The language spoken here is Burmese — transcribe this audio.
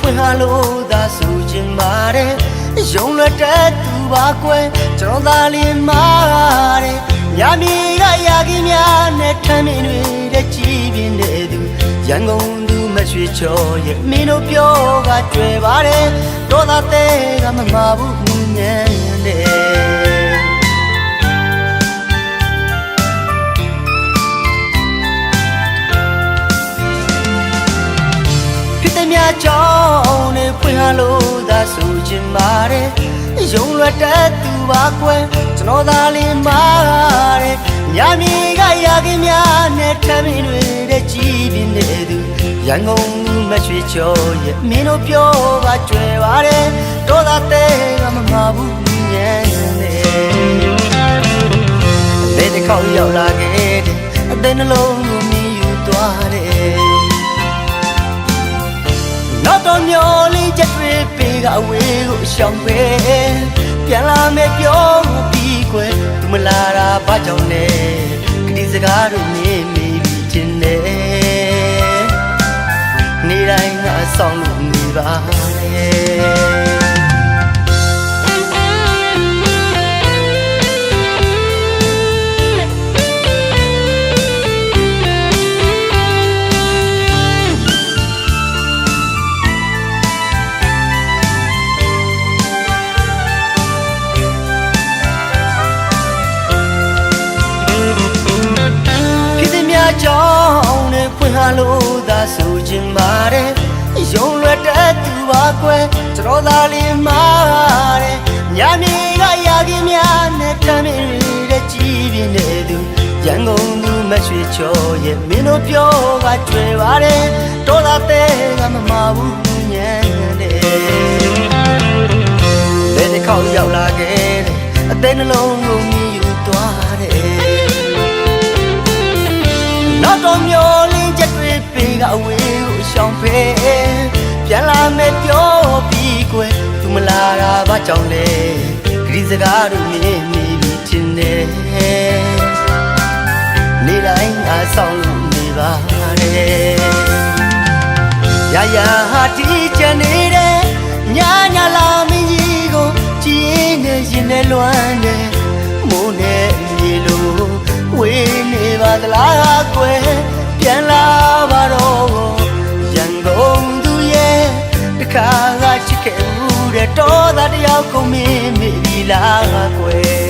ဖွင့်ဟာလို့သာဆိုချင်ပါတယ်ရုံလွတ်တဲ့သူပါကွယ်ကျွန်တော်သာလင်းမာတယ်ညမီကရာကြီးများနဲ့ထမ်းမြင်တွေတဲ့ကြည်ပြင်းတဲ့သူရန်ကုန်သူမရွှေချော်ရဲ့မင်းတို့ပြောကကြွယ်ပါတယ်တော့သာတဲ့ကမမဘူးညံတဲ့များကြောင့်နဲ့ဖွင့်ဟာလို့သာဆိုချင်ပါတယ်ရုံလွတ်တဲ့သူပါကွယ်ကျွန်တော်သာလင်းမာတယ်ညမီကရာကြီးများနဲ့ထမ်းမြင်တွေတဲ့ကြည်ပြင်းတဲ့သူရန်ကုန်လူမရွှေချော်ရဲ့မင်းတို့ပြောကကြွယ်ပါတယ်တော့သာတဲ့ကမမဘူးညံတဲ့တဲ့ခေါက်ရောက်လာခဲ့တဲ့အသိနှလုံးကိုမြည်ယူသွားတယ်နောက်တော့မျောလေးချက်တွေပေးကအဝေးကိုရှောင်ပဲပြန်လာမယ်ပြောပြီးခွဲသူမလာတာဘာကြောင့်လဲကတိစကားတို့နေမိပြီးခြင်းနဲ့နေတိုင်းငါဆောင်လို့နေပါလေကြောင့်နဲ့ဖွင့်ဟာလို့သာဆိုချင်ပါတယ်ရုံလွတ်တဲ့သူပါကွယ်ကျွန်တော်သာလင်းမာတယ်ညမီကရာကြီးများနဲ့ထမ်းမြင်တဲ့ကြည်ပြင်းတဲ့သူရန်ကုန်သူမရွှေချော်ရဲ့မင်းတို့ပြောကကြွယ်ပါတယ်တော့သာတဲ့ကမမဘူးညံတဲ့လက်တစ်ခေါက်ရောက်လာခဲ့တဲ့အသိနှလုံးကိုမြည်ယူသွားတယ်နောက်တော့မျောလင်းချက်တွေပေးကအဝေးကိုရှောင်ပဲပြန်လာမယ်ပြောပြီးကွယ်သူမလာတာဘာကြောင့်လဲဂရီစကားတို့မြင်မိပြီးထင်တယ်နေတိုင်းငါဆောင်လို့နေပါတယ်ရရဟာတီချင်နေတဲ့ညာညာလာမင်းကြီးကိုကြည်နေရင်နဲ့လွမ်းတယ်မိုးနဲ့မြေလိုဝေးနေပါသလားကွယ်ပြန်လာပါတော့ရန်ကုန်သူရဲ့တခါကချစ်ခဲ့မှုတဲ့တော်သားတယောက်ကိုမင်းမိပြီလားကွယ်